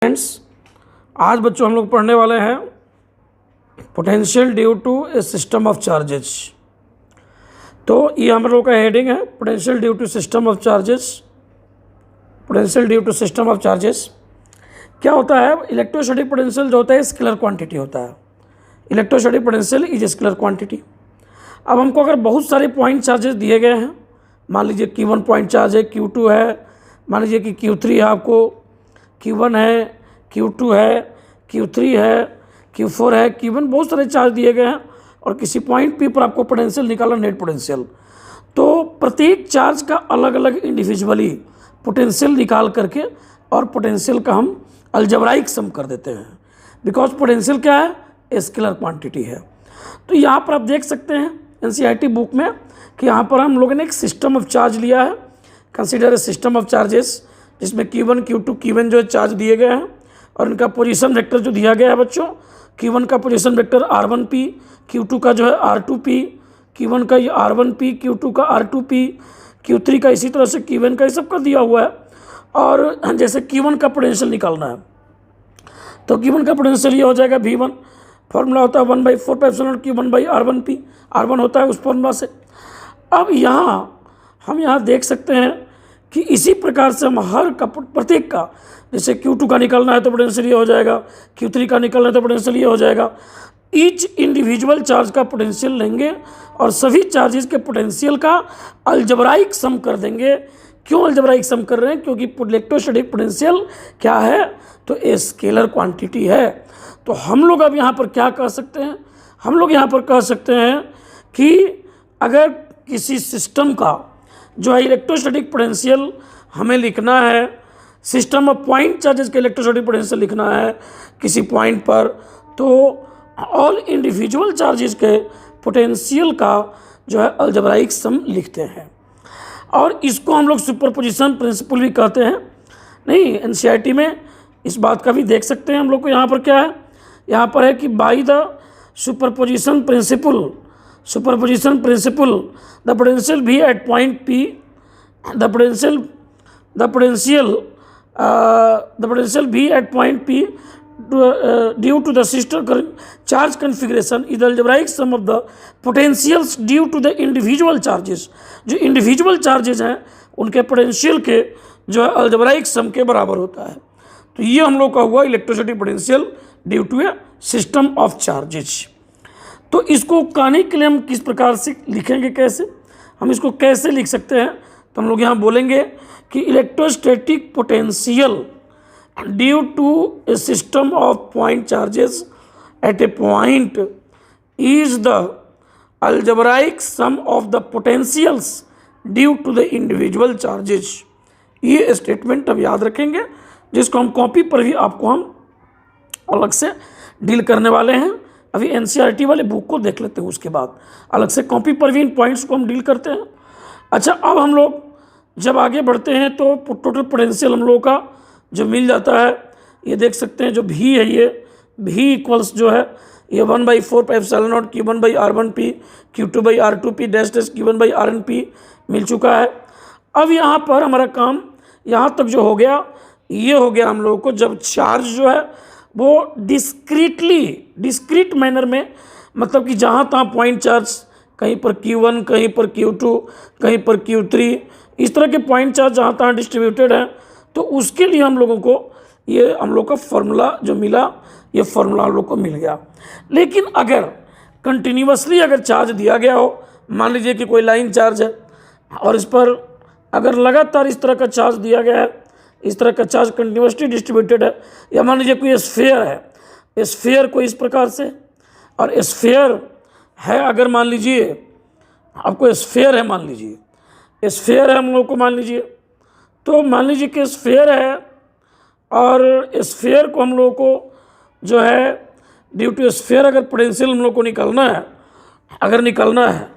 Friends, आज बच्चों हम लोग पढ़ने वाले हैं potential due to a system of charges. तो ये हम लोग का हेडिंग है potential due to system of charges. Potential due to system of charges क्या होता है? इलेक्ट्रोस्टैटिक पोटेंशियल जो होता है स्केलर क्वांटिटी होता है। Electrostatic potential is a scalar quantity. अब हमको अगर बहुत सारे पॉइंट चार्जेस दिए गए हैं, मान लीजिए Q1 पॉइंट चार्ज है, Q2 है, मान लीजिए कि Q3 है, आपको Q1 है, Q2 है, Q3 है, Q4 है, Q1 बहुत सारे चार्ज दिए गए हैं और किसी पॉइंट P पर आपको पोटेंशियल निकालना, नेट पोटेंशियल। तो प्रत्येक चार्ज का अलग अलग इंडिविजुअली पोटेंशियल निकाल करके और पोटेंशियल का हम अलजेब्राइक सम कर देते हैं, बिकॉज पोटेंशियल क्या है? स्केलर क्वांटिटी है। तो यहाँ पर आप देख सकते हैं NCERT बुक में कि यहाँ पर हम लोगों ने एक सिस्टम ऑफ चार्ज लिया है। Consider a system of charges, जिसमें Q1, Q2, Q1 जो है चार्ज दिए गए हैं और इनका पोजीशन वेक्टर जो दिया गया है बच्चों, Q1 का पोजीशन वेक्टर R1P, Q2 का जो है R2P, Q1 का ये R1P, Q2 का R2P, Q3 का इसी तरह से Q1 का, ये सब का दिया हुआ है। और जैसे Q1 का पोटेंशियल निकालना है तो Q1 का पोटेंशियल ये हो जाएगा V1, फॉर्मूला होता है 1/4 Q1/R1P, R1 होता है उस फॉर्मूला से। अब हम यहाँ देख सकते हैं कि इसी प्रकार से हम हर का प्रत्येक का, जैसे Q2 का निकालना है तो पोटेंशियल ये हो जाएगा, Q3 का निकालना है तो पोटेंशियल ये हो जाएगा। ईच इंडिविजुअल चार्ज का पोटेंशियल लेंगे और सभी चार्जेस के पोटेंशियल का अलजेब्राइक सम कर देंगे। क्यों अलजेब्राइक सम कर रहे हैं? क्योंकि इलेक्ट्रोस्टैटिक पोटेंशियल क्या है? तो ए स्केलर क्वांटिटी है। तो हम लोग अब यहाँ पर क्या कह सकते हैं? हम लोग यहाँ पर कह सकते हैं कि अगर किसी सिस्टम का जो है इलेक्ट्रोस्टैटिक पोटेंशियल हमें लिखना है, सिस्टम ऑफ पॉइंट चार्जेस के इलेक्ट्रोस्टैटिक पोटेंशियल लिखना है किसी पॉइंट पर, तो ऑल इंडिविजुअल चार्जेस के पोटेंशियल का जो है अलजेब्राइक सम लिखते हैं। और इसको हम लोग सुपरपोजिशन प्रिंसिपल भी कहते हैं। नहीं, NCERT में इस बात का भी देख सकते हैं हम लोग को। यहाँ पर क्या है? यहाँ पर है कि by the superposition principle the potential भी at point P, the potential भी at point P due to the system charge configuration is algebraic sum of the potentials due to the individual charges. जो individual charges हैं उनके potential के जो है algebraic सम के बराबर होता है। तो ये हम लोग का हुआ electrostatic potential due to a system of charges. तो इसको कहने के लिए हम किस प्रकार से लिखेंगे, कैसे हम इसको कैसे लिख सकते हैं? तो हम लोग यहाँ बोलेंगे कि electrostatic potential due to a system of point charges at a point is the algebraic sum of the potentials due to the individual charges. ये स्टेटमेंट अब याद रखेंगे, जिसको हम कॉपी पर भी आपको हम अलग से डील करने वाले हैं। अभी NCERT वाले बुक को देख लेते हैं, उसके बाद अलग से कॉपी पर भी इन पॉइंट्स को हम डील करते हैं। अच्छा, अब हम लोग जब आगे बढ़ते हैं तो टोटल पोटेंशियल हम लोगों का जो मिल जाता है, ये देख सकते हैं जो V है, ये V इक्वल्स जो है ये 1/4 Q1/R1P, Q2/R2P डैश Q1/RNP मिल चुका है। अब यहाँ पर हमारा काम यहाँ तक जो हो गया, ये हो गया हम लोगों को जब चार्ज जो है वो डिस्क्रीट मैनर में, मतलब कि जहाँ तहाँ पॉइंट चार्ज, कहीं पर Q1, कहीं पर Q2, कहीं पर Q3, इस तरह के पॉइंट चार्ज जहाँ तहाँ डिस्ट्रीब्यूटेड हैं, तो उसके लिए हम लोगों को ये हम लोग का फॉर्मूला जो मिला, ये फॉर्मूला हम लोग को मिल गया। लेकिन अगर कंटिन्यूसली अगर चार्ज दिया गया हो, मान लीजिए कि कोई लाइन चार्ज है और इस पर अगर लगातार इस तरह का चार्ज दिया गया है, इस तरह का चार्ज कंटिन्यूसली डिस्ट्रीब्यूटेड है, या मान लीजिए कोई स्फीयर है, स्फीयर को इस प्रकार से, और स्फीयर है, अगर मान लीजिए आपको स्फीयर है, मान लीजिए स्फीयर है हम लोग को, मान लीजिए, तो मान लीजिए कि स्फीयर है और स्फीयर को हम लोगों को जो है ड्यू टू स्फीयर अगर पोटेंशियल हम लोग को निकालना है, अगर निकालना है,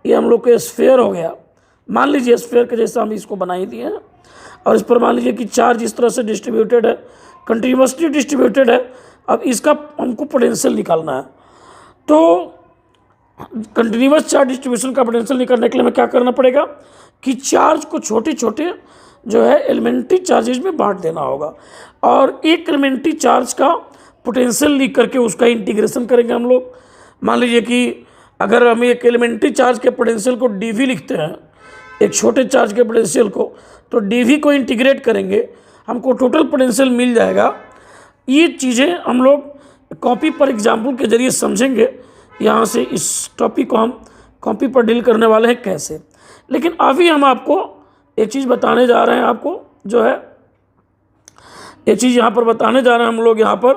ये हम लोग को स्फीयर हो गया। मान लीजिए स्फीयर के जैसा हम इसको बना ही दिए हैं और इस पर मान लीजिए कि चार्ज इस तरह से डिस्ट्रीब्यूटेड है, कंटिन्यूसली डिस्ट्रीब्यूटेड है। अब इसका हमको पोटेंशियल निकालना है, तो कंटिन्यूस चार्ज डिस्ट्रीब्यूशन का पोटेंशियल निकालने के लिए हमें क्या करना पड़ेगा कि चार्ज को छोटे छोटे जो है एलिमेंट्री चार्जेस में बांट देना होगा, और एक एलिमेंट्री चार्ज का पोटेंशियल लिख करके उसका इंटीग्रेशन करेंगे हम लोग। मान लीजिए कि अगर हम एक एलिमेंट्री चार्ज के पोटेंशियल को dv लिखते हैं, एक छोटे चार्ज के पोटेंशियल को, तो dv को इंटीग्रेट करेंगे, हमको टोटल पोटेंशियल मिल जाएगा। ये चीज़ें हम लोग कॉपी पर एग्जाम्पल के जरिए समझेंगे। यहाँ से इस टॉपिक को हम कॉपी पर डील करने वाले हैं कैसे। लेकिन अभी हम आपको एक चीज़ बताने जा रहे हैं, आपको जो है एक चीज़ यहाँ पर बताने जा रहे हैं हम लोग यहाँ पर,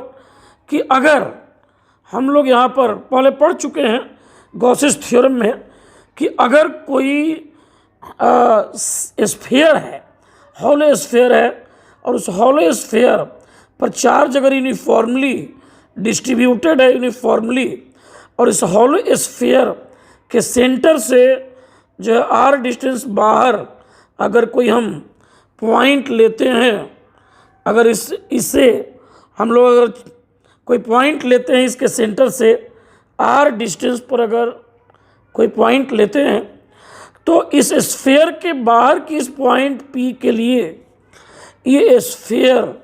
कि अगर हम लोग यहाँ पर पहले पढ़ चुके हैं गॉसेस थ्योरम में कि अगर कोई स्फीयर है, हॉलो स्फीयर है, और उस हॉलो स्फीयर पर चार्ज अगर यूनिफॉर्मली डिस्ट्रीब्यूटेड है यूनिफॉर्मली, और इस हॉलो स्फीयर के सेंटर से जो है r डिस्टेंस बाहर अगर कोई हम पॉइंट लेते हैं, अगर इससे हम लोग अगर कोई पॉइंट लेते हैं इसके सेंटर से r डिस्टेंस पर अगर कोई पॉइंट लेते हैं, तो इस स्फीयर के बाहर की इस पॉइंट P के लिए ये स्फीयर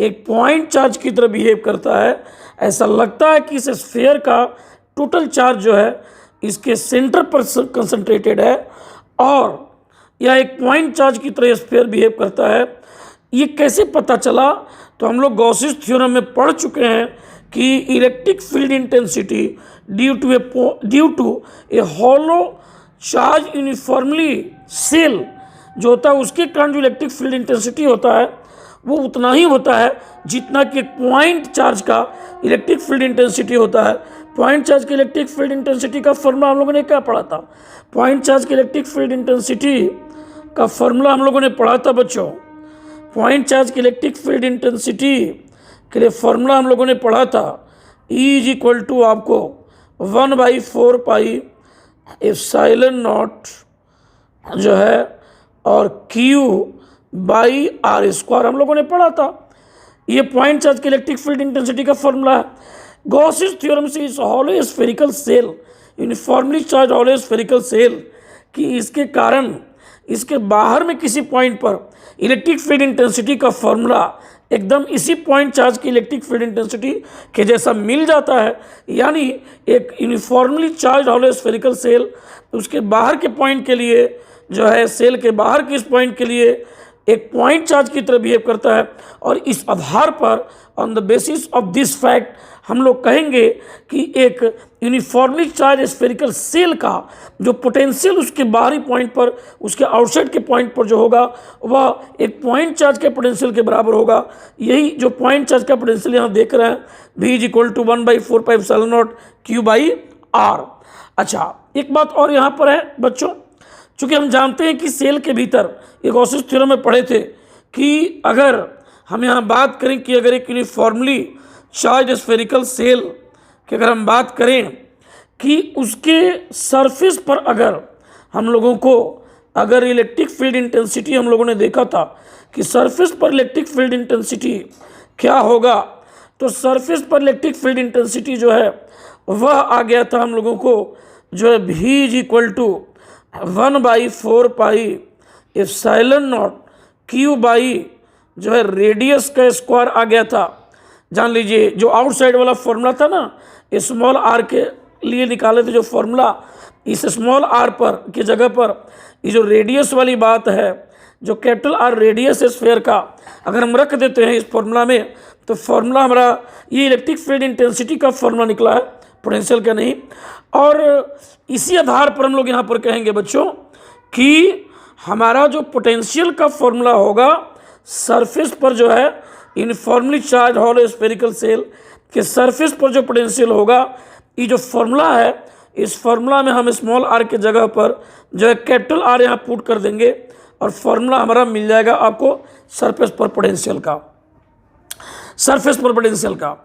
एक पॉइंट चार्ज की तरह बिहेव करता है। ऐसा लगता है कि इस स्फीयर का टोटल चार्ज जो है इसके सेंटर पर कंसंट्रेटेड है, और यह एक पॉइंट चार्ज की तरह स्फीयर बिहेव करता है। ये कैसे पता चला? तो हम लोग गॉसेस थ्योरम में पढ़ चुके हैं कि electric field intensity due to a hollow charge uniformly shell जो होता है, उसके कारण जो इलेक्ट्रिक फील्ड इंटेंसिटी होता है वो उतना ही होता है जितना कि एक पॉइंट चार्ज का इलेक्ट्रिक फील्ड इंटेंसिटी होता है। पॉइंट चार्ज की इलेक्ट्रिक फील्ड इंटेंसिटी का फॉर्मूला हम लोगों ने क्या पढ़ा था? पॉइंट चार्ज की इलेक्ट्रिक फील्ड इंटेंसिटी का फॉर्मूला हम लोगों ने पढ़ा था बच्चों। पॉइंट चार्ज की इलेक्ट्रिक फील्ड इंटेंसिटी के लिए फॉर्मूला हम लोगों ने पढ़ा था, E इज इक्वल टू आपको 1/4 पाई एप्सिलॉन नॉट जो है और Q/r² हम लोगों ने पढ़ा था। ये पॉइंट चार्ज की इलेक्ट्रिक फील्ड इंटेंसिटी का फॉर्मूला है। गॉसेस थ्योरम से इस hollow spherical shell, uniformly charge hollow spherical shell कि इसके कारण इसके बाहर में किसी पॉइंट पर इलेक्ट्रिक फील्ड इंटेंसिटी का फॉर्मूला एकदम इसी पॉइंट चार्ज की इलेक्ट्रिक फील्ड इंटेंसिटी के जैसा मिल जाता है। यानी एक uniformly charge hollow spherical shell उसके बाहर के पॉइंट के लिए जो है, सेल के बाहर के इस पॉइंट के लिए एक पॉइंट चार्ज की तरह बिहेव करता है। और इस आधार पर on the basis of this fact हम लोग कहेंगे कि एक यूनिफॉर्मली चार्ज स्फेरिकल सेल का जो पोटेंशियल उसके बाहरी पॉइंट पर, उसके आउटसाइड के पॉइंट पर जो होगा वह एक पॉइंट चार्ज के पोटेंशियल के बराबर होगा। यही जो पॉइंट चार्ज का पोटेंशियल यहाँ देख रहे हैं, V is equal to 1/4 pi epsilon naught Q/r। अच्छा, एक बात और यहाँ पर है बच्चों, चूँकि हम जानते हैं कि सेल के भीतर, ये गॉसेस थ्योरम में पढ़े थे कि अगर हम यहाँ बात करें कि अगर एक यूनिफॉर्मली चार्ज स्फेरिकल सेल की अगर हम बात करें कि उसके सरफेस पर अगर हम लोगों को अगर इलेक्ट्रिक फील्ड इंटेंसिटी हम लोगों ने देखा था कि सरफेस पर इलेक्ट्रिक फील्ड इंटेंसिटी क्या होगा, तो सरफेस पर इलेक्ट्रिक फील्ड इंटेंसिटी जो है वह आ गया था हम लोगों को जो है V is equal to 1/4 pi epsilon naught Q/ जो है रेडियस का स्क्वायर आ गया था। जान लीजिए जो आउटसाइड वाला फॉर्मूला था ना, स्मॉल r के लिए निकाले थे जो फॉर्मूला, इस स्मॉल r पर की जगह पर ये जो रेडियस वाली बात है, जो कैपिटल R रेडियस है स्फीयर का, अगर हम रख देते हैं इस फॉर्मूला में, तो फॉर्मूला हमारा ये इलेक्ट्रिक फील्ड इंटेंसिटी का फॉर्मूला निकला है, पोटेंशियल का नहीं। और इसी आधार पर हम लोग यहाँ पर कहेंगे बच्चों कि हमारा जो पोटेंशियल का फॉर्मूला होगा सरफेस पर जो है uniformly charge hollow spherical shell के सरफेस पर जो पोटेंशियल होगा, ये जो फॉर्मूला है, इस फॉर्मूला में हम स्मॉल r के जगह पर जो है कैपिटल R यहाँ पुट कर देंगे और फॉर्मूला हमारा मिल जाएगा आपको सरफेस पर पोटेंशियल का, सरफेस पर पोटेंशियल का।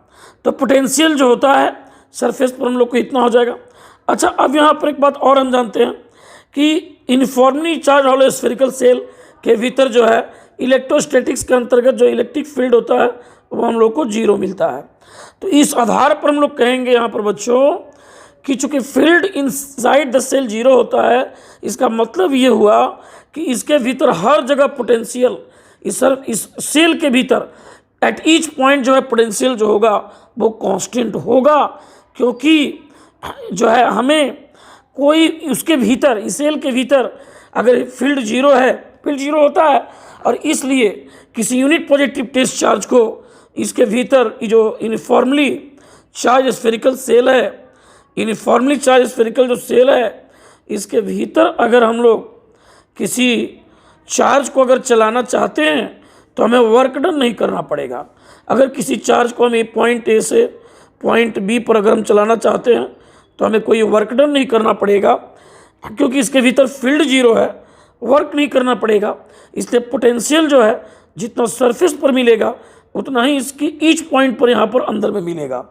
तो पोटेंशियल जो होता है सरफेस पर हम लोग को इतना हो जाएगा। अच्छा, अब यहाँ पर एक बात और हम जानते हैं कि uniformly charge hollow spherical shell के भीतर जो है इलेक्ट्रोस्टैटिक्स के अंतर्गत जो इलेक्ट्रिक फील्ड होता है वो हम लोग को 0 मिलता है। तो इस आधार पर हम लोग कहेंगे यहाँ पर बच्चों कि चूँकि फील्ड इनसाइड द सेल 0 होता है, इसका मतलब ये हुआ कि इसके भीतर हर जगह पोटेंशियल, इस सेल के भीतर एट ईच पॉइंट जो है पोटेंशियल जो होगा वो कांस्टेंट होगा, क्योंकि जो है हमें कोई उसके भीतर, इस सेल के भीतर अगर फील्ड जीरो है, फील्ड जीरो होता है, और इसलिए किसी यूनिट पॉजिटिव टेस्ट चार्ज को इसके भीतर जो यूनिफॉर्मली चार्ज स्फेरिकल सेल है, यूनिफॉर्मली चार्ज स्फेरिकल जो सेल है, इसके भीतर अगर हम लोग किसी चार्ज को अगर चलाना चाहते हैं तो हमें वर्क डन नहीं करना पड़ेगा। अगर किसी चार्ज को हमें पॉइंट ए से पॉइंट बी पर अगर हम चलाना चाहते हैं तो हमें कोई वर्क डन नहीं करना पड़ेगा, क्योंकि इसके भीतर फील्ड जीरो है, वर्क नहीं करना पड़ेगा। इसलिए पोटेंशियल जो है जितना सरफेस पर मिलेगा उतना ही इसकी ईच पॉइंट पर यहाँ पर अंदर में मिलेगा।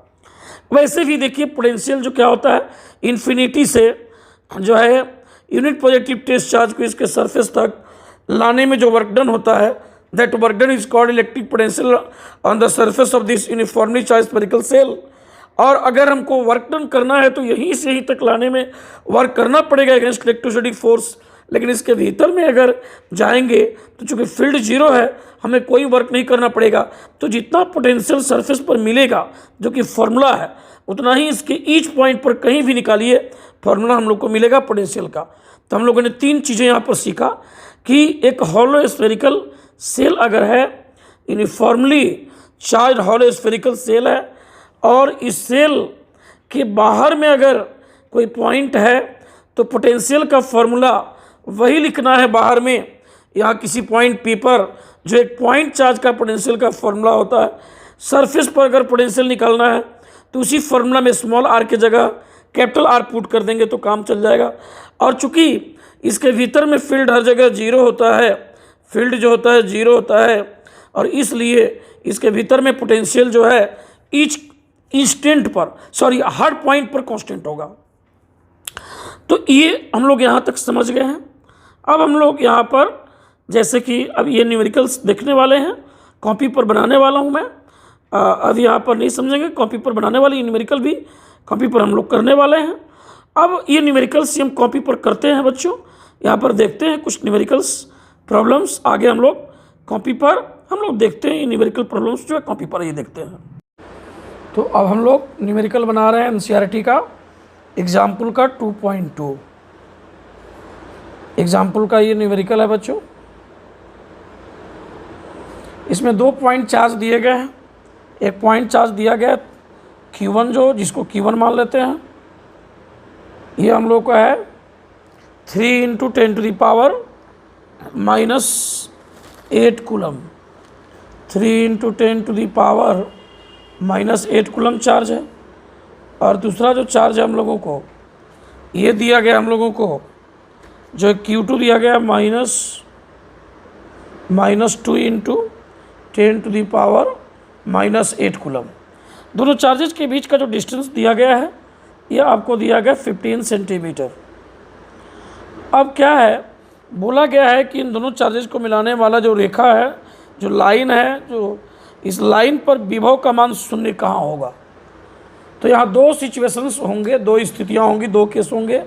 वैसे भी देखिए पोटेंशियल जो क्या होता है, इन्फिनिटी से जो है यूनिट पॉजिटिव टेस्ट चार्ज को इसके सरफेस तक लाने में जो वर्क डन होता है, that work done is called electric potential on the surface of this uniformly charge spherical shell. और अगर हमको वर्क डन करना है तो यहीं से यहीं तक लाने में वर्क करना पड़ेगा अगेंस्ट इलेक्ट्रोस्टैटिक फोर्स, लेकिन इसके भीतर में अगर जाएंगे तो चूंकि फील्ड जीरो है हमें कोई वर्क नहीं करना पड़ेगा। तो जितना पोटेंशियल सरफेस पर मिलेगा जो कि फॉर्मूला है, उतना ही इसके ईच पॉइंट पर कहीं भी निकालिए फॉर्मूला हम लोग को मिलेगा पोटेंशियल का। तो हम लोगों ने तीन चीज़ें यहाँ पर सीखा कि एक हॉलो स्फेरिकल सेल अगर है, uniformly charge hollow spherical shell है, और इस सेल के बाहर में अगर कोई पॉइंट है तो पोटेंशियल का फॉर्मूला वही लिखना है बाहर में, यहाँ किसी पॉइंट पी पर जो एक पॉइंट चार्ज का पोटेंशियल का फॉर्मूला होता है। सरफेस पर अगर पोटेंशियल निकालना है तो उसी फॉर्मूला में स्मॉल आर की जगह कैपिटल आर पुट कर देंगे तो काम चल जाएगा। और चूंकि इसके भीतर में फील्ड हर जगह जीरो होता है, फील्ड जो होता है जीरो होता है, और इसलिए इसके भीतर में पोटेंशियल जो है ईच इंस्टेंट पर, सॉरी हर पॉइंट पर कांस्टेंट होगा। तो ये हम लोग यहाँ तक समझ गए हैं। अब हम लोग यहाँ पर जैसे कि अब ये न्यूमेरिकल्स देखने वाले हैं, कॉपी पर बनाने वाला हूँ मैं। अब यहाँ पर नहीं समझेंगे, कॉपी पर बनाने वाले न्यूमेरिकल भी कॉपी पर हम लोग करने वाले हैं। अब ये न्यूमेरिकल्स हम कॉपी पर करते हैं बच्चों, यहाँ पर देखते हैं कुछ न्यूमेरिकल्स प्रॉब्लम्स। आगे हम लोग कॉपी पर हम लोग देखते हैं ये न्यूमेरिकल प्रॉब्लम्स जो है कॉपी पर ही देखते हैं। तो अब हम लोग न्यूमेरिकल बना रहे हैं एनसीईआरटी का एग्जाम्पल का 2.2 एग्जाम्पल का ये न्यूमेरिकल है बच्चों। इसमें 2 पॉइंट चार्ज दिए गए हैं। एक पॉइंट चार्ज दिया गया Q1 जो, जिसको Q1 मान लेते हैं, ये हम लोग का है 3 × 10⁻⁻8 कूलम, 3 × 10⁻⁻8 कूलम चार्ज है। और दूसरा जो चार्ज है हम लोगों को, ये दिया गया हम लोगों को जो Q2 दिया गया -2 × 10⁻⁻8 कूलम। दोनों चार्जेस के बीच का जो डिस्टेंस दिया गया है ये आपको दिया गया 15 सेंटीमीटर। अब क्या है, बोला गया है कि इन दोनों चार्जेस को मिलाने वाला जो रेखा है, जो लाइन है, जो इस लाइन पर विभव का मान शून्य कहाँ होगा। तो यहाँ दो सिचुएशंस होंगे, दो स्थितियाँ होंगी, दो केस होंगे।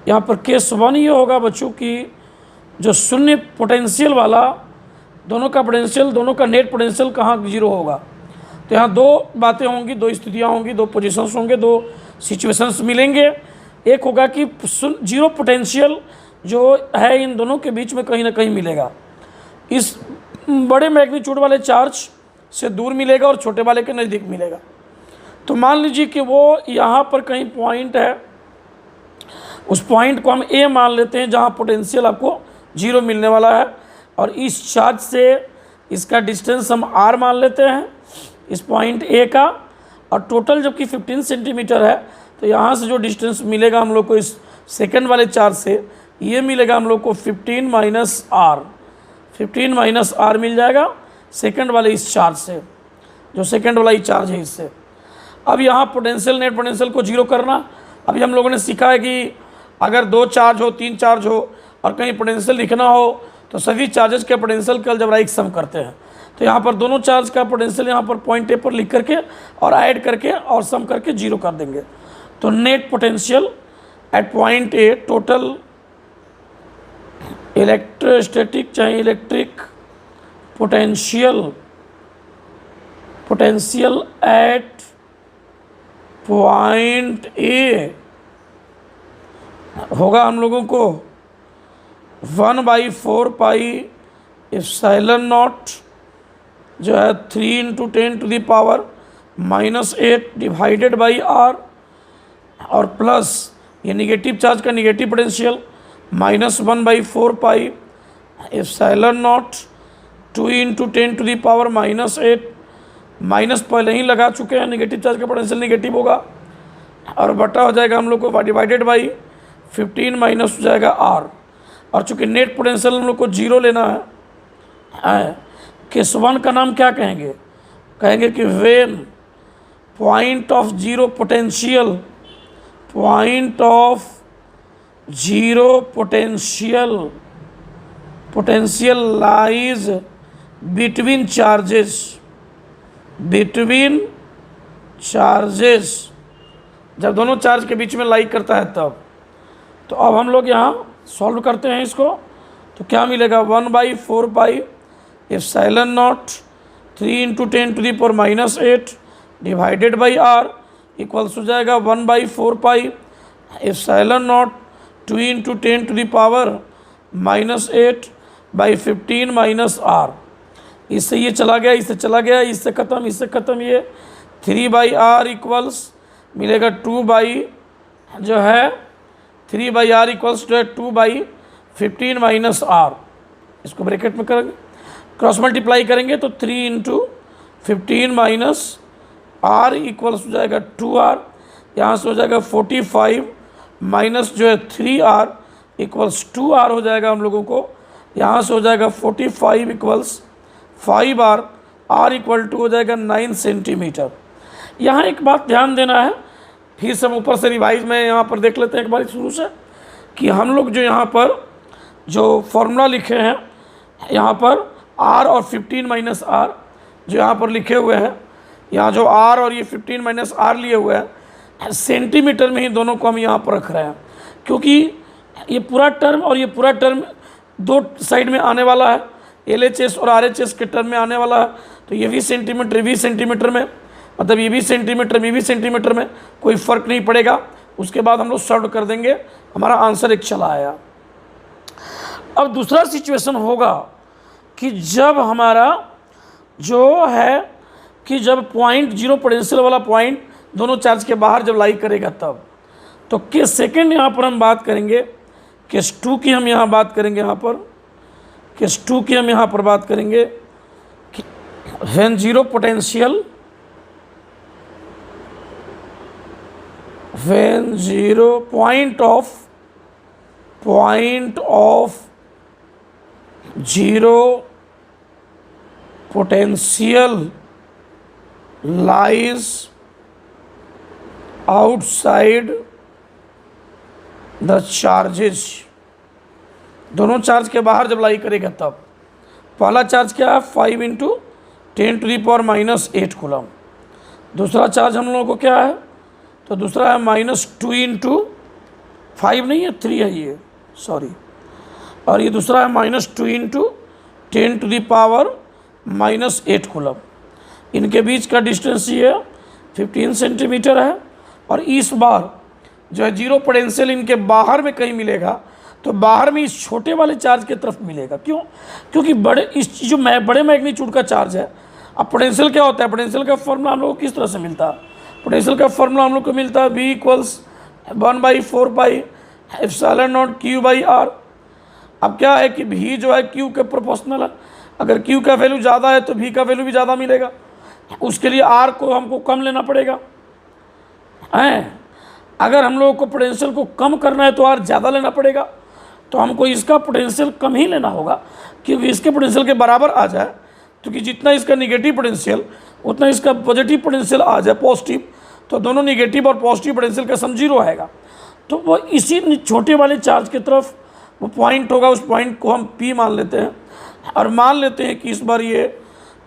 यहाँ पर केस 1 ये होगा बच्चों की जो शून्य पोटेंशियल वाला, दोनों का पोटेंशियल, दोनों का नेट पोटेंशियल कहाँ जीरो होगा। तो यहाँ दो बातें होंगी, दो स्थितियाँ होंगी, दो पोजीशंस होंगे, दो सिचुएशंस मिलेंगे। एक होगा कि जीरो पोटेंशियल जो है इन दोनों के बीच में कहीं ना कहीं मिलेगा, इस बड़े मैग्नीट्यूड वाले चार्ज से दूर मिलेगा और छोटे वाले के नज़दीक मिलेगा। तो मान लीजिए कि वो यहाँ पर कहीं पॉइंट है, उस पॉइंट को हम ए मान लेते हैं जहाँ पोटेंशियल आपको जीरो मिलने वाला है, और इस चार्ज से इसका डिस्टेंस हम आर मान लेते हैं इस पॉइंट ए का, और टोटल जबकि 15 सेंटीमीटर है तो यहाँ से जो डिस्टेंस मिलेगा हम लोग को इस सेकंड वाले चार्ज से, ये मिलेगा हम लोग को 15 - r मिल जाएगा सेकंड वाले इस चार्ज से, जो सेकंड वाला ही चार्ज है इससे। अब यहाँ पोटेंशियल, नेट पोटेंशियल को जीरो करना। अभी हम लोगों ने सीखा है कि अगर 2 चार्ज हो, 3 चार्ज हो और कहीं पोटेंशियल लिखना हो तो सभी चार्जेस के पोटेंशियल का अलजेब्राइक सम करते हैं। तो यहाँ पर दोनों चार्ज का पोटेंशियल यहाँ पर पॉइंट ए पर लिख करके और ऐड करके और सम करके जीरो कर देंगे। तो net potential at point A total electrostatic चाहे electric potential at point A होगा हम लोगों को 1/4 पाई एप्सिलॉन नॉट जो है 3 × 10⁻⁻8 डिवाइडेड बाई आर, और प्लस ये निगेटिव चार्ज का negative potential -1/4 pi epsilon naught 2 × 10⁻⁻8, minus पहले ही लगा चुके हैं, निगेटिव चार्ज का पोटेंशियल निगेटिव होगा, और बटा हो जाएगा हम लोग को डिवाइडेड बाई 15 माइनस हो जाएगा आर। और चूँकि नेट पोटेंशियल हम लोग को 0 लेना है, केस 1 का नाम क्या कहेंगे? कहेंगे कि when point of zero potential lies between charges, जब दोनों चार्ज के बीच में लाई करता है तब। तो अब हम लोग यहाँ सॉल्व करते हैं इसको, तो क्या मिलेगा? 1/4 pi epsilon naught 3 × 10⁻⁻8 divided by r equals हो जाएगा 1/4 pi epsilon naught 2 × 10⁻⁻8 by 15 minus r. इससे ये चला गया, इससे चला गया, इससे ख़त्म, ये 3/r इक्वल्स मिलेगा 3/r इक्वल्स जो है 2/15 माइनस आर। इसको ब्रैकेट में करेंगे, क्रॉस मल्टीप्लाई करेंगे तो 3 × 15 माइनस आर इक्वल्स हो जाएगा 2r, यहाँ से हो जाएगा 45 माइनस जो है 3r इक्वल्स 2r हो जाएगा हम लोगों को, यहाँ से हो जाएगा 45 equals 5r, r equal to हो जाएगा 9 सेंटीमीटर। यहाँ एक बात ध्यान देना है, फिर सब ऊपर से रिवाइज में यहाँ पर देख लेते हैं एक बार शुरू से, कि हम लोग जो यहाँ पर जो फॉर्मूला लिखे हैं यहाँ पर r और 15 माइनस r जो यहाँ पर लिखे हुए हैं, यहाँ जो r और ये 15 माइनस r लिए हुए हैं, सेंटीमीटर में ही दोनों को हम यहाँ पर रख रहे हैं, क्योंकि ये पूरा टर्म और ये पूरा टर्म दो साइड में आने वाला है, LHS और RHS के टर्म में आने वाला है। तो ये भी सेंटीमीटर, ये भी सेंटीमीटर में, मतलब ये भी सेंटीमीटर, ये भी सेंटीमीटर में, कोई फ़र्क नहीं पड़ेगा। उसके बाद हम लोग सॉल्व कर देंगे, हमारा आंसर एक चला आया। अब दूसरा सिचुएशन होगा कि जब हमारा जो है कि जब पॉइंट जीरो पोटेंशियल वाला पॉइंट दोनों चार्ज के बाहर जब लाई करेगा तब, तो केस सेकेंड यहाँ पर हम बात करेंगे, केस 2 की हम यहाँ बात करेंगे, यहाँ पर केस 2 की हम यहाँ पर बात करेंगे कि when zero potential, when zero point of zero potential lies outside the charges, दोनों चार्ज के बाहर जब लाई करेगा तब। पहला चार्ज क्या है? 5 × 10⁻⁻8 कूलम। दूसरा चार्ज हम लोगों को क्या है? तो दूसरा है -2 × 5 नहीं है, 3 है ये, सॉरी, और ये दूसरा है -2 × 10⁻⁻8 कूलम। इनके बीच का डिस्टेंस ये 15 सेंटीमीटर है, और इस बार जो है जीरो पोटेंशियल इनके बाहर में कहीं मिलेगा, तो बाहर में इस छोटे वाले चार्ज की तरफ मिलेगा। क्यों? क्योंकि बड़े मैग्नीट्यूड का चार्ज है। अब पोटेंशियल क्या होता है? पोटेंशियल का फॉर्मूला हम लोग को किस तरह से मिलता है? पोटेंशियल का फॉर्मूला हम लोग को मिलता है V equals 1/4 pi epsilon naught Q/R। अब क्या है कि V जो है Q के प्रोपोर्शनल है, अगर Q का वैल्यू ज़्यादा है तो V का वैल्यू भी ज़्यादा मिलेगा, उसके लिए R को हमको कम लेना पड़ेगा। अगर हम लोगों को पोटेंशियल को कम करना है तो R ज़्यादा लेना पड़ेगा, तो हमको इसका पोटेंशियल कम ही लेना होगा, क्योंकि इसके पोटेंशियल के बराबर आ जाए, क्योंकि जितना इसका निगेटिव पोटेंशियल उतना इसका पॉजिटिव पोटेंशियल आ जाए पॉजिटिव, तो दोनों निगेटिव और पॉजिटिव पोटेंशियल का सम 0 आएगा। तो वो इसी छोटे वाले चार्ज की तरफ वो पॉइंट होगा, उस पॉइंट को हम P मान लेते हैं, और मान लेते हैं कि इस बार ये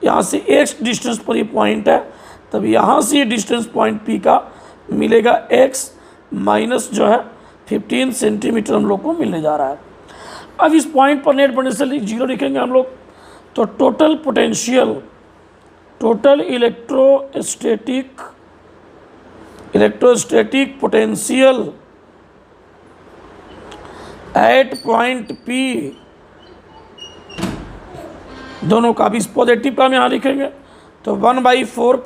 यहाँ से x डिस्टेंस पर ये पॉइंट है, तब यहाँ से ये डिस्टेंस पॉइंट P का मिलेगा x माइनस जो है 15 सेंटीमीटर हम लोग को मिलने जा रहा है। अब इस पॉइंट पर नेट पोटेंशियल जीरो लिखेंगे हम लोग, तो total potential, total electrostatic potential at point P, दोनों का भी पॉजिटिव का हम यहाँ लिखेंगे, तो 1/4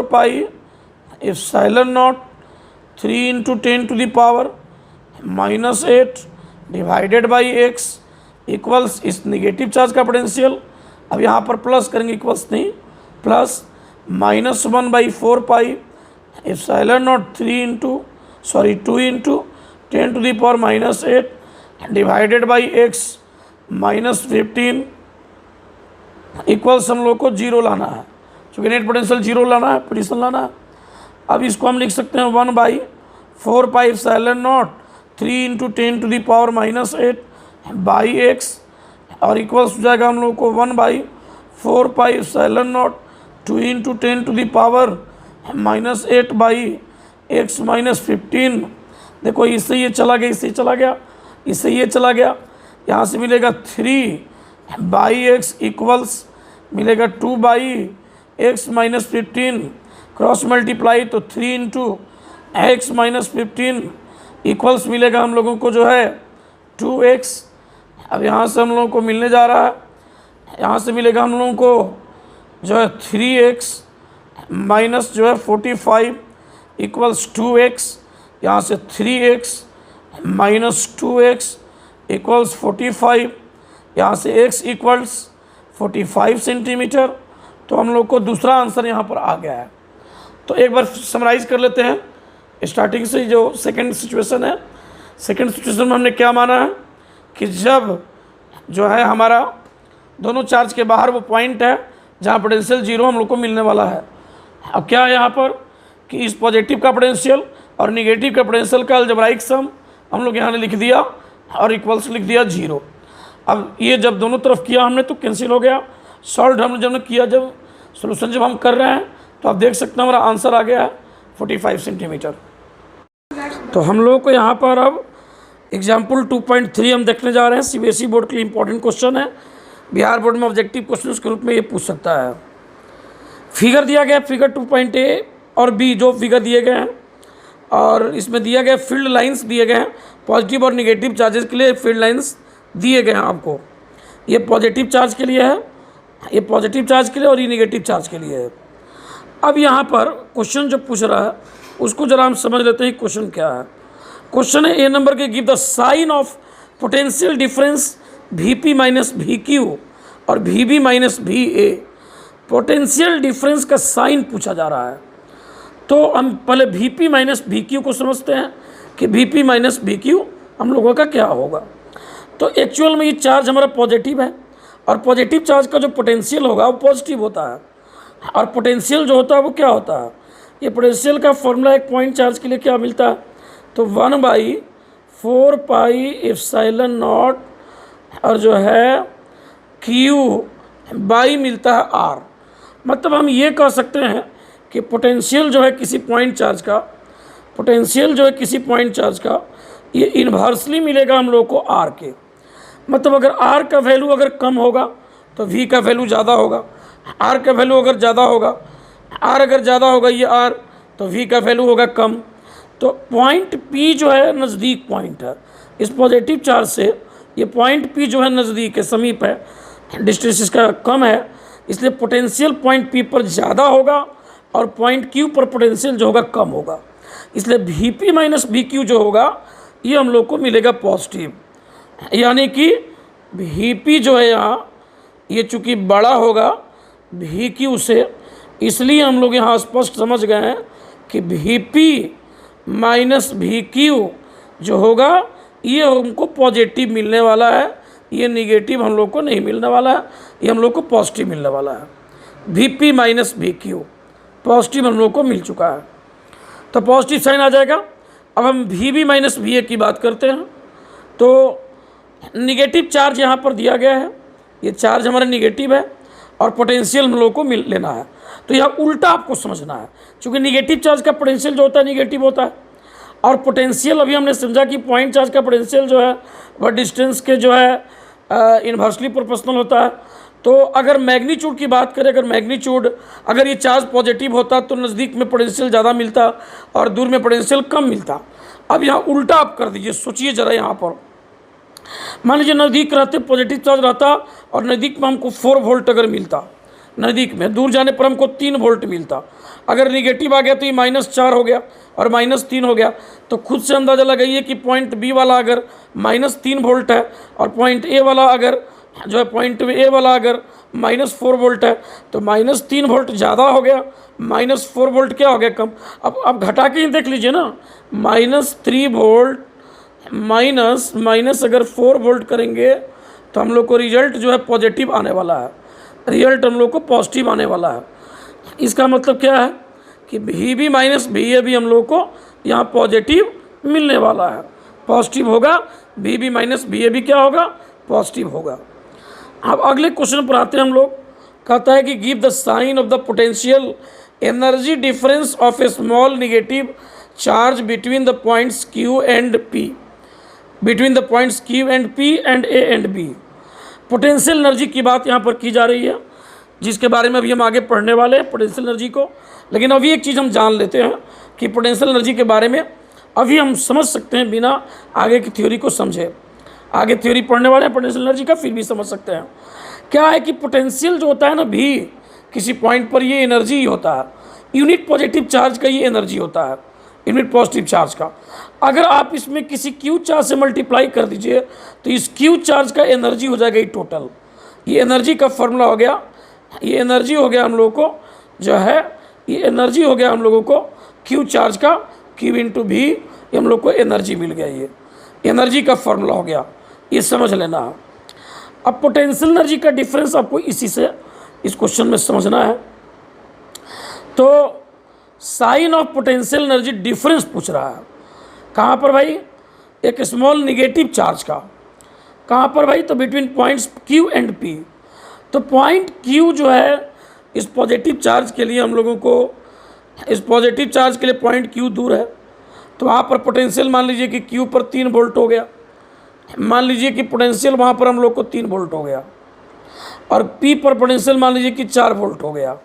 pi epsilon naught 3 × 10⁻⁻8 divided by x equals इस निगेटिव चार्ज का पोटेंशियल, अब यहाँ पर प्लस करेंगे, इक्वल्स नहीं, plus -1/4 pi epsilon naught 2 × 10⁻⁻8 divided by x -15 equals हम लोग को जीरो लाना है, क्योंकि नेट पोटेंशियल जीरो लाना है, पोजीशन लाना है। अब इसको हम लिख सकते हैं 1/4 pi epsilon naught 3 × 10⁻⁻8 by x, और इक्वल्स हो जाएगा हम लोग को 1/4 pi epsilon naught 2 × 10⁻⁻8 by x -15। देखो इससे ये चला गया, इससे चला गया, इससे ये चला गया, यहाँ से मिलेगा 3/x इक्वल्स मिलेगा 2/x -15, क्रॉस मल्टीप्लाई तो 3 × x -15 इक्वल्स मिलेगा हम लोगों को जो है 2x। अब यहाँ से हम लोगों को मिलने जा रहा है, यहाँ से मिलेगा हम लोगों को जो है 3x माइनस जो है 45 इक्वल्स 2x, यहाँ से 3x माइनस 2x इक्वल्स 45, यहाँ से x इक्वल्स 45 सेंटीमीटर। तो हम लोग को दूसरा आंसर यहाँ पर आ गया है। तो एक बार समराइज़ कर लेते हैं स्टार्टिंग से, जो सेकंड सिचुएशन है, सेकंड सिचुएशन में हमने क्या माना है कि जब जो है हमारा दोनों चार्ज के बाहर वो पॉइंट है जहाँ पोटेंशियल जीरो हम लोग को मिलने वाला है। अब क्या है यहाँ पर कि इस पॉजिटिव का पोटेंशियल और निगेटिव का पोटेंशियल का अलजेब्राइक सम हम लोग यहाँ लिख दिया और इक्वल्स लिख दिया जीरो। अब ये जब दोनों तरफ किया हमने तो कैंसिल हो गया, सॉल्व हमने जब किया, जब सोल्यूशन जब हम कर रहे हैं तो आप देख सकते हैं हमारा आंसर आ गया है 45 सेंटीमीटर। तो हम लोग को यहाँ पर अब एग्जाम्पल 2.3 हम देखने जा रहे हैं। CBSE बोर्ड के लिए इंपॉर्टेंट क्वेश्चन है, बिहार बोर्ड में ऑब्जेक्टिव क्वेश्चन के रूप में ये पूछ सकता है। फिगर दिया गया, फिगर 2.A और B जो फिगर दिए गए हैं, और इसमें दिया गया फील्ड लाइंस दिए गए हैं, पॉजिटिव और निगेटिव चार्जेस के लिए फील्ड लाइंस दिए गए हैं आपको। ये पॉजिटिव चार्ज के लिए है, ये पॉजिटिव चार्ज के लिए, और ये निगेटिव चार्ज के लिए है। अब यहाँ पर क्वेश्चन जो पूछ रहा है उसको जरा हम समझ लेते हैं क्वेश्चन क्या है। क्वेश्चन है A नंबर के, give the sign of potential difference VP minus VQ और VB minus VA। Potential difference का साइन पूछा जा रहा है, तो हम पहले VP माइनस VQ को समझते हैं कि VP माइनस VQ हम लोगों का क्या होगा। तो एक्चुअल में ये चार्ज हमारा पॉजिटिव है, और पॉजिटिव चार्ज का जो पोटेंशियल होगा वो पॉजिटिव होता है, और पोटेंशियल जो होता है वो क्या होता है। ये पोटेंशियल का फॉर्मूला एक पॉइंट चार्ज के लिए क्या मिलता है, तो 1/4 पाई एप्सिलॉन नॉट और जो है Q बाई मिलता है R। मतलब हम ये कह सकते हैं कि पोटेंशियल जो है किसी पॉइंट चार्ज का, पोटेंशियल जो है किसी पॉइंट चार्ज का, ये इन्वर्सली मिलेगा हम लोग को R के। मतलब अगर R का वैल्यू अगर कम होगा तो V का वैल्यू ज़्यादा होगा, R का वैल्यू अगर ज़्यादा होगा, R अगर ज़्यादा होगा ये R, तो V का वैल्यू होगा कम। तो पॉइंट P जो है नज़दीक पॉइंट है, इस पॉजिटिव चार्ज से ये पॉइंट P जो है नज़दीक है, समीप है, डिस्टेंस इसका कम है, इसलिए पोटेंशियल पॉइंट P पर ज़्यादा होगा और पॉइंट Q पर पोटेंशियल जो होगा कम होगा। इसलिए VP माइनस VQ जो होगा ये हम लोग को मिलेगा पॉजिटिव, यानी कि VP जो है यहाँ ये चूँकि बड़ा होगा VQ से, इसलिए हम लोग यहाँ स्पष्ट समझ गए हैं कि VP माइनस VQ जो होगा ये हमको पॉजिटिव मिलने वाला है, ये निगेटिव हम लोग को नहीं मिलने वाला है, ये हम लोग को पॉजिटिव मिलने वाला है। VP माइनस VQ पॉजिटिव हम लोग को मिल चुका है, तो पॉजिटिव साइन आ जाएगा। अब हम VB माइनस VA की बात करते हैं, तो निगेटिव चार्ज यहाँ पर दिया गया है, ये चार्ज हमारा निगेटिव है और पोटेंशियल हम लोग को मिल लेना है। तो यहाँ उल्टा आपको समझना है, क्योंकि निगेटिव चार्ज का पोटेंशियल जो होता है निगेटिव होता है, और पोटेंशियल अभी हमने समझा कि पॉइंट चार्ज का पोटेंशियल जो है वह डिस्टेंस के जो है इन्वर्सली प्रोपोर्शनल होता है। तो अगर मैग्नीट्यूड की बात करें, अगर ये चार्ज पॉजिटिव होता तो नज़दीक में पोटेंशियल ज़्यादा मिलता और दूर में पोटेंशियल कम मिलता। अब यहाँ उल्टा आप कर दीजिए, सोचिए ज़रा यहाँ पर, मान लीजिए नज़दीक रहते पॉजिटिव चार्ज रहता और नज़दीक में हमको 4 वोल्ट अगर मिलता नज़दीक में, दूर जाने पर हमको 3 वोल्ट मिलता। अगर निगेटिव आ गया तो ये -4 हो गया और -3 हो गया। तो खुद से अंदाज़ा लगाइए कि पॉइंट बी वाला अगर -3 वोल्ट है और पॉइंट ए वाला अगर जो है अगर -4 वोल्ट है तो -3 वोल्ट ज़्यादा हो गया, -4 वोल्ट क्या हो गया कम। अब घटा के ही देख लीजिए ना, -3 वोल्ट माइनस अगर 4 वोल्ट करेंगे तो हम लोग को रिजल्ट जो है पॉजिटिव आने वाला है, रिजल्ट हम लोग को पॉजिटिव आने वाला है। इसका मतलब क्या है कि VB माइनस VA भी हम लोग को यहाँ पॉजिटिव मिलने वाला है, पॉजिटिव होगा। VB माइनस VA भी क्या होगा, पॉजिटिव होगा। अब अगले क्वेश्चन पर आते हैं हम लोग। कहता है कि give the sign of the potential energy difference of a small negative charge between the points Q and P, between the points Q and P and A and B। Potential energy की बात यहाँ पर की जा रही है, जिसके बारे में अभी हम आगे पढ़ने वाले हैं पोटेंशियल एनर्जी को। लेकिन अभी एक चीज़ हम जान लेते हैं कि पोटेंशियल एनर्जी के बारे में अभी हम समझ सकते हैं बिना आगे की थ्योरी को समझे। आगे थ्योरी पढ़ने वाले हैं पोटेंशियल एनर्जी का, फिर भी समझ सकते हैं। क्या है कि पोटेंशियल जो होता है ना भी, किसी पॉइंट पर ये एनर्जी ही होता है, यूनिट पॉजिटिव चार्ज का ये एनर्जी होता है, यूनिट पॉजिटिव चार्ज का। अगर आप इसमें किसी क्यू चार्ज से मल्टीप्लाई कर दीजिए तो इस क्यू चार्ज का एनर्जी हो जाएगा ये टोटल। ये एनर्जी का फॉर्मूला हो गया, ये एनर्जी हो गया हम लोगों को जो है, ये एनर्जी हो गया हम लोगों को क्यू चार्ज का, Q इंटू भी, ये हम लोग को एनर्जी मिल गया। ये एनर्जी का फॉर्मूला हो गया, ये समझ लेना। अब पोटेंशियल एनर्जी का डिफरेंस आपको इसी से इस क्वेश्चन में समझना है। तो sign of potential energy difference पूछ रहा है, कहाँ पर भाई, एक स्मॉल निगेटिव चार्ज का, कहाँ पर भाई, तो between points Q and P। तो पॉइंट Q जो है इस पॉजिटिव चार्ज के लिए हम लोगों को, इस पॉजिटिव चार्ज के लिए पॉइंट Q दूर है, तो वहाँ पर पोटेंशियल मान लीजिए कि Q पर 3 वोल्ट हो गया, मान लीजिए कि पोटेंशियल वहाँ पर हम लोग को 3 वोल्ट हो गया, और P पर पोटेंशियल मान लीजिए कि 4 वोल्ट हो गया।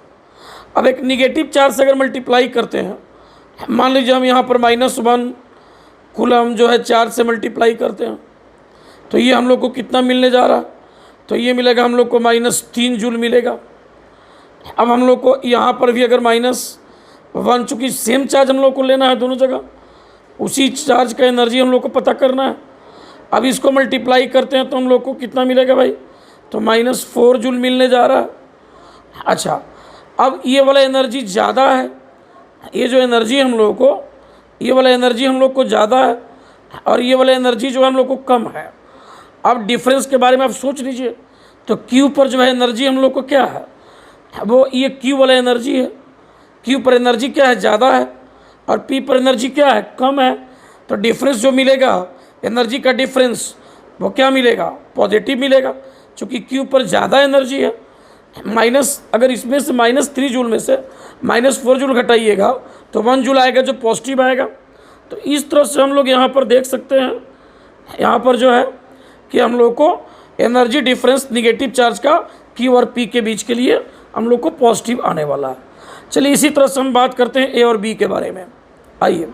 अब एक निगेटिव चार्ज से अगर मल्टीप्लाई करते हैं, मान लीजिए हम यहाँ पर -1 कूलम जो है 4 से मल्टीप्लाई करते हैं, तो ये हम लोग को कितना मिलने जा रहा है, तो ये मिलेगा हम लोग को -3 जूल मिलेगा। अब हम लोग को यहाँ पर भी अगर -1, चूँकि सेम चार्ज हम लोग को लेना है दोनों जगह, उसी चार्ज का एनर्जी हम लोग को पता करना है। अब इसको मल्टीप्लाई करते हैं तो हम लोग को कितना मिलेगा भाई, तो -4 जूल मिलने जा रहा है। अच्छा, अब ये वाला एनर्जी ज़्यादा है, ये जो एनर्जी हम लोग को, ये वाला एनर्जी हम लोग को ज़्यादा है और ये वाला एनर्जी जो है हम लोग को कम है। अब डिफरेंस के बारे में आप सोच लीजिए, तो Q पर जो है एनर्जी हम लोग को क्या है, वो ये Q वाला एनर्जी है, Q पर एनर्जी क्या है, ज़्यादा है, और P पर एनर्जी क्या है, कम है। तो डिफरेंस जो मिलेगा एनर्जी का डिफरेंस, वो क्या मिलेगा, पॉजिटिव मिलेगा, चूँकि Q पर ज़्यादा एनर्जी है। माइनस, अगर इसमें से -3 जूल में से -4 जूल घटाइएगा तो 1 जूल आएगा जो पॉजिटिव आएगा। तो इस तरह से हम लोग यहाँ पर देख सकते हैं, यहाँ पर जो है कि हम लोग को एनर्जी डिफरेंस निगेटिव चार्ज का Q और P के बीच के लिए हम लोग को पॉजिटिव आने वाला है। चलिए इसी तरह से हम बात करते हैं A और B के बारे में। आइए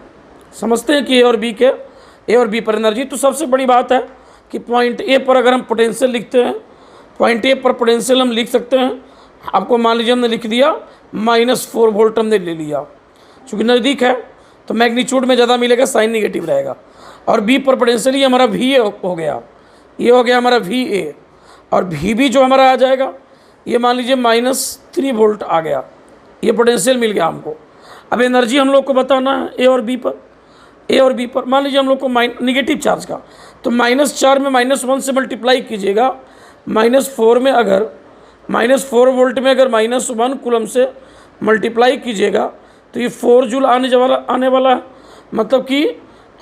समझते हैं कि A और B पर एनर्जी। तो सबसे बड़ी बात है कि पॉइंट A पर अगर हम पोटेंशियल लिखते हैं, पॉइंट A पर पोटेंशियल हम लिख सकते हैं। आपको मान लीजिए हमने लिख दिया -4 वोल्ट हमने ले लिया, चूँकि नज़दीक है तो मैग्नीट्यूड में ज़्यादा मिलेगा, साइन निगेटिव रहेगा। और B पर पोटेंशियल ही हमारा VA हो गया, ये हो गया हमारा VA, और VB जो हमारा आ जाएगा ये मान लीजिए -3 वोल्ट आ गया, ये पोटेंशियल मिल गया हमको। अब एनर्जी हम लोग को बताना है A और B पर मान लीजिए हम लोग को निगेटिव चार्ज का, तो -4 में -1 से मल्टीप्लाई कीजिएगा, -4 में अगर -4 वोल्ट में अगर -1 कूलम से मल्टीप्लाई कीजिएगा तो ये 4 जूल आने वाला है। मतलब कि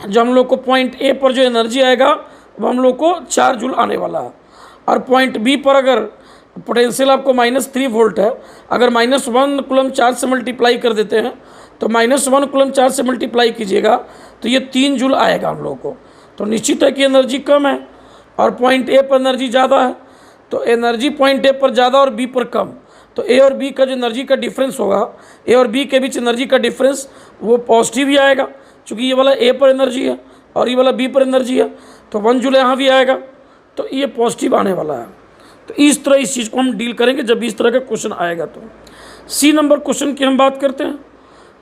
जो हम लोग को पॉइंट A पर जो एनर्जी आएगा वो हम लोग को 4 जूल आने वाला है। और पॉइंट B पर अगर पोटेंशियल आपको -3 वोल्ट है, अगर -1 कूलम 4 से मल्टीप्लाई कर देते हैं तो -1 कूलम चार्ज से मल्टीप्लाई कीजिएगा तो ये 3 जूल आएगा हम लोगों को। तो निश्चित है कि एनर्जी कम है और पॉइंट ए पर एनर्जी ज़्यादा है, तो एनर्जी पॉइंट ए पर ज़्यादा और बी पर कम, तो ए और बी का जो एनर्जी का डिफरेंस होगा, ए और बी के बीच एनर्जी का डिफरेंस वो पॉजिटिव ही आएगा, क्योंकि ये वाला ए पर एनर्जी है और ये वाला बी पर एनर्जी है, तो 1 जूल यहाँ भी आएगा, तो ये पॉजिटिव आने वाला है। तो इस तरह इस चीज़ को हम डील करेंगे जब इस तरह का क्वेश्चन आएगा। तो सी नंबर क्वेश्चन की हम बात करते हैं।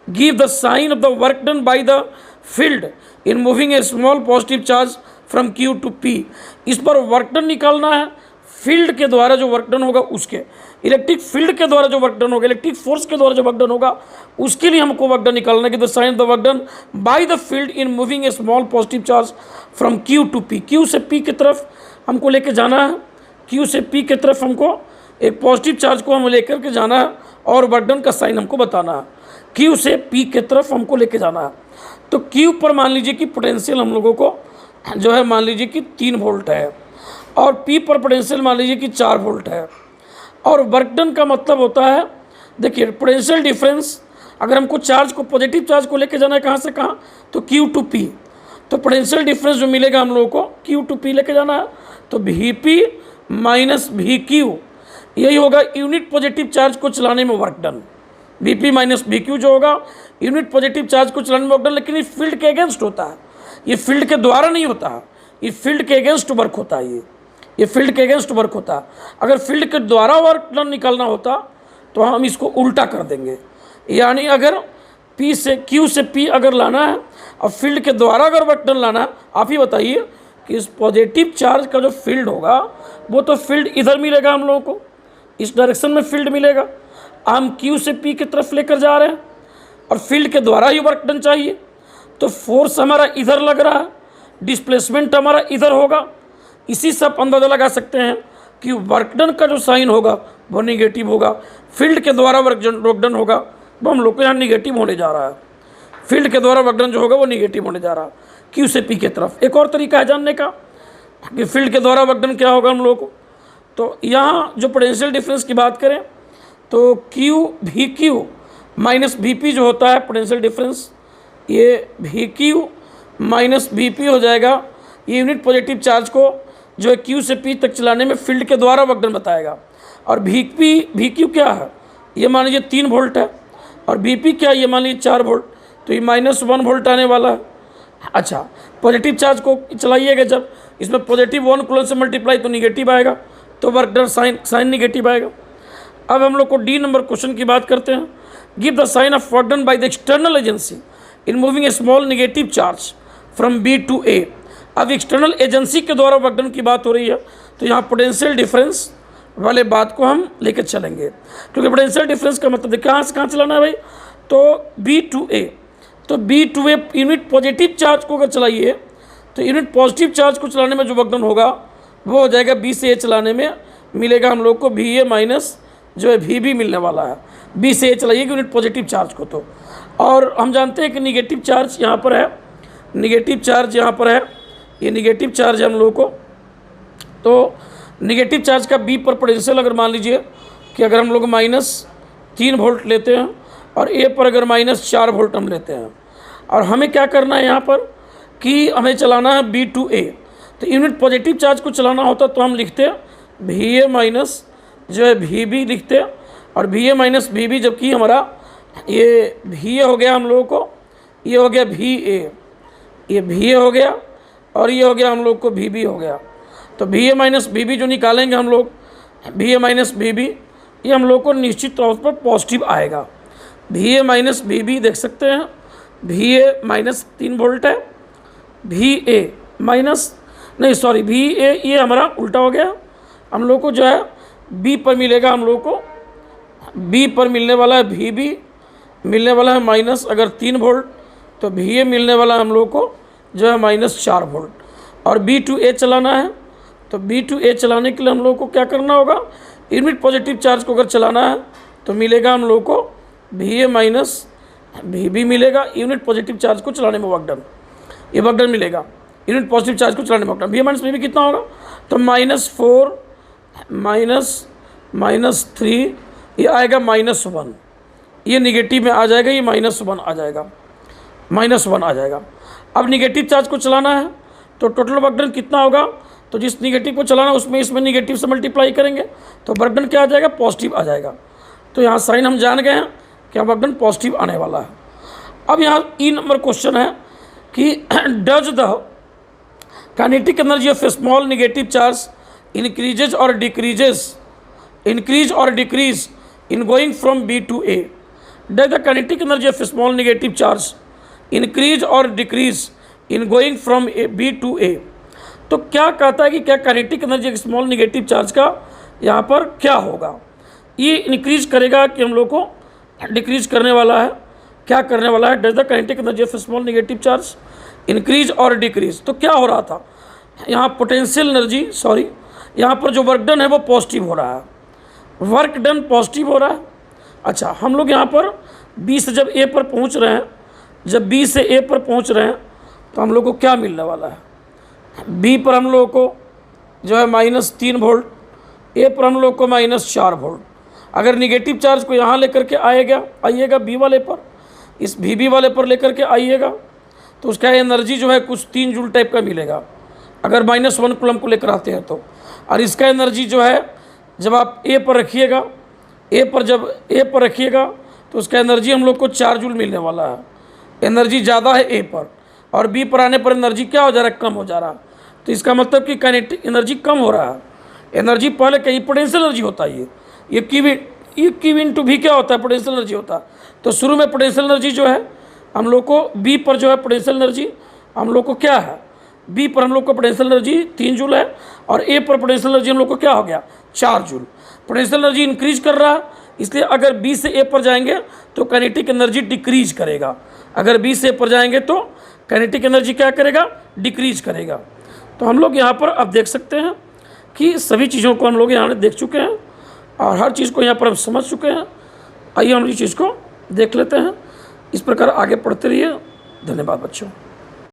Give the sign of the work done by the field in moving a small positive charge from Q to P. इस पर वर्क डन निकालना है, फील्ड के द्वारा जो वर्क डन होगा उसके, इलेक्ट्रिक फील्ड के द्वारा जो वर्क डन होगा, इलेक्ट्रिक फोर्स के द्वारा जो वर्क डन होगा उसके लिए हमको वर्क डन निकालना है कि the sign of the work done by the field in moving a small positive charge from Q to P. Q से पी की तरफ हमको लेके जाना है, क्यू से पी की तरफ हमको एक पॉजिटिव चार्ज को हम लेकर के जाना है और वर्क डन का साइन हमको बताना है। क्यू से पी की तरफ हमको लेके जाना है। तो क्यू पर मान लीजिए कि पोटेंशियल हम लोगों को जो है मान लीजिए कि 3 वोल्ट है और पी पर पोटेंशियल मान लीजिए कि 4 वोल्ट है। और वर्क डन का मतलब होता है, देखिए पोटेंशियल डिफरेंस, अगर हमको चार्ज को पॉजिटिव चार्ज को लेके जाना है कहाँ से कहाँ, तो क्यू टू पी, तो पोटेंशियल डिफरेंस जो मिलेगा हम लोगों को क्यू टू पी लेके जाना है, तो V P minus we Q, यही होगा यूनिट पॉजिटिव चार्ज को चलाने में work done. V P minus we Q जो होगा यूनिट पॉजिटिव चार्ज को चलाने में वर्क डन, लेकिन ये फील्ड के अगेंस्ट होता है, ये फील्ड के द्वारा नहीं होता है, ये फील्ड के अगेंस्ट वर्क होता है, ये फील्ड के अगेंस्ट वर्क होता है। अगर फील्ड के द्वारा वर्क डन निकालना होता तो हम इसको उल्टा कर देंगे, यानी अगर पी से क्यू से पी अगर लाना है और फील्ड के द्वारा अगर वर्क डन लाना है, आप ही बताइए कि इस पॉजिटिव चार्ज का जो फील्ड होगा वो तो फील्ड इधर मिलेगा हम लोगों को, इस डायरेक्शन में फील्ड मिलेगा। हम क्यू से पी की तरफ लेकर जा रहे हैं और फील्ड के द्वारा ही वर्क डन चाहिए, तो फोर्स हमारा इधर लग रहा है, डिस्प्लेसमेंट हमारा इधर होगा। इसी से आप अंदाज़ा लगा सकते हैं कि वर्क डन का जो साइन होगा वो निगेटिव होगा, फील्ड के द्वारा वर्क डन होगा वो हम लोग को यहाँ निगेटिव होने जा रहा है, फील्ड के द्वारा वर्क डन जो होगा वो निगेटिव होने जा रहा है क्यू से पी की तरफ। एक और तरीका है जानने का कि फील्ड के द्वारा वर्क डन क्या होगा हम लोगों को, तो यहाँ जो पोटेंशियल डिफरेंस की बात करें तो Q we Q minus V P जो होता है पोटेंशियल डिफरेंस, ये we Q minus V P हो जाएगा। ये यूनिट पॉजिटिव चार्ज को जो है क्यू से पी तक चलाने में फील्ड के द्वारा वर्क डन बताएगा। और वी क्यू क्या है, ये मान लीजिए 3 वोल्ट है और वी पी क्या है, ये मान लीजिए 4 वोल्ट, तो ये -1 वोल्ट आने वाला है। अच्छा, पॉजिटिव चार्ज को चलाइएगा जब इसमें पॉजिटिव 1 कूलम से मल्टीप्लाई तो निगेटिव आएगा, तो वर्क डन साइन निगेटिव आएगा। अब हम लोग को डी नंबर क्वेश्चन की बात करते हैं। Give the sign of work done by the external agency in moving a small negative charge from B to A. अब एक्सटर्नल एजेंसी के द्वारा वर्क डन की बात हो रही है, तो यहाँ पोटेंशियल डिफरेंस वाले बात को हम लेकर चलेंगे, क्योंकि पोटेंशियल डिफरेंस का मतलब कहाँ से कहाँ चलाना है भाई, तो बी टू ए, तो B to A unit positive charge को अगर चलाइए तो यूनिट पॉजिटिव चार्ज को चलाने में जो वर्क डन होगा वो हो जाएगा बी से ए चलाने में मिलेगा हम लोग को वी ए माइनस जो है वी बी मिलने वाला है। बी से ए चलाइए यूनिट पॉजिटिव चार्ज को, तो और हम जानते हैं कि निगेटिव चार्ज यहाँ पर है, निगेटिव चार्ज यहाँ पर है, ये निगेटिव चार्ज है हम लोगों को। तो निगेटिव चार्ज का बी पर पोटेंशियल अगर मान लीजिए कि अगर हम लोग -3 वोल्ट लेते हैं और ए पर अगर -4 वोल्ट हम लेते हैं, और हमें क्या करना है यहाँ पर कि हमें चलाना है बी टू ए, तो यूनिट पॉजिटिव चार्ज को चलाना होता तो हम लिखते वी ए माइनस जो है वी बी लिखते, और V A minus V B, जबकि हमारा ये वी ए हो गया हम लोगों को, ये हो गया वी ए, ये वी ए हो गया और ये हो गया हम लोग को वी बी हो गया। तो V A minus V B जो निकालेंगे हम लोग, V A minus V B, ये हम लोग को निश्चित तौर पर पॉजिटिव आएगा। V A minus V B देख सकते हैं, वी ए माइनस 3 वोल्ट है, वी ए माइनस नहीं सॉरी वी ए, ये हमारा उल्टा हो गया, हम लोग को जो है बी पर मिलेगा, हम लोग को बी पर मिलने वाला है वी बी मिलने वाला है माइनस अगर 3 वोल्ट, तो वी ए मिलने वाला हम लोग को जो है -4 वोल्ट। और बी टू ए चलाना है, तो बी टू ए चलाने के लिए हम लोग को क्या करना होगा, यूनिट पॉजिटिव चार्ज को अगर चलाना है तो मिलेगा हम लोग को V A minus V B मिलेगा, यूनिट पॉजिटिव चार्ज को चलाने में वर्क डन, ये वर्क डन मिलेगा यूनिट पॉजिटिव चार्ज को चलाने में work done. V A minus V B कितना होगा, तो -4 -3 ये आएगा -1, ये निगेटिव में आ जाएगा, ये -1 आ जाएगा, -1 आ जाएगा। अब निगेटिव चार्ज को चलाना है तो टोटल वर्क डन कितना होगा, तो जिस निगेटिव को चलाना उसमें इसमें निगेटिव से मल्टीप्लाई करेंगे तो वर्क डन क्या आ जाएगा, पॉजिटिव आ जाएगा। तो यहाँ साइन हम जान गए हैं कि वर्क डन पॉजिटिव आने वाला है। अब यहाँ ई नंबर क्वेश्चन है कि does the kinetic energy of a small negative charge increase और decrease in going from B to A. Does the kinetic energy of a small negative charge increase और decrease in going from B to A. तो क्या कहता है कि क्या kinetic energy एक small negative charge का यहाँ पर क्या होगा, ये इंक्रीज करेगा कि हम लोग को डिक्रीज करने वाला है, क्या करने वाला है। Does the kinetic energy of small negative charge increase और डिक्रीज। तो क्या हो रहा था यहाँ, पोटेंशियल एनर्जी यहाँ पर जो वर्क डन है वो पॉजिटिव हो रहा है, वर्क डन पॉजिटिव हो रहा है। अच्छा, हम लोग यहाँ पर बी से जब ए पर पहुँच रहे हैं, जब बी से ए पर पहुँच रहे हैं तो हम लोग को क्या मिलने वाला है, बी पर हम लोग को जो है -3 वोल्ट, ए पर हम लोग को -4 वोल्ट। अगर निगेटिव चार्ज को यहाँ लेकर के आइएगा बी वाले पर, इस बी वाले पर लेकर के आइएगा तो उसका एनर्जी जो है कुछ 3 जूल टाइप का मिलेगा अगर -1 कूलम को लेकर आते हैं तो। और इसका एनर्जी जो है जब आप ए पर रखिएगा, जब ए पर रखिएगा तो उसका एनर्जी हम लोग को 4 जूल मिलने वाला है। एनर्जी ज़्यादा है ए पर, और बी पर आने पर एनर्जी क्या हो जा रहा है, कम हो जा रहा है। तो इसका मतलब कि काइनेटिक एनर्जी कम हो रहा है। एनर्जी पहले कहीं पोटेंशियल एनर्जी होता है, ये क्यू इनटू भी क्या होता है, पोटेंशियल एनर्जी होता है। तो शुरू में पोटेंशियल एनर्जी जो है हम लोग को बी पर जो है पोटेंशियल एनर्जी हम लोग को क्या है, बी पर हम लोग को पोटेंशियल एनर्जी 3 जूल है, और ए पर पोटेंशियल एनर्जी हम लोग को क्या हो गया, 4 जूल। पोटेंशियल एनर्जी इंक्रीज कर रहा है, इसलिए अगर बी से ए पर जाएंगे तो काइनेटिक एनर्जी डिक्रीज करेगा। अगर बी से ए पर जाएंगे तो काइनेटिक एनर्जी क्या करेगा, डिक्रीज करेगा। तो हम लोग यहाँ पर अब देख सकते हैं कि सभी चीज़ों को हम लोग यहाँ देख चुके हैं और हर चीज़ को यहाँ पर हम समझ चुके हैं। आइए हम इस चीज़ को देख लेते हैं। इस प्रकार आगे पढ़ते रहिए। धन्यवाद बच्चों।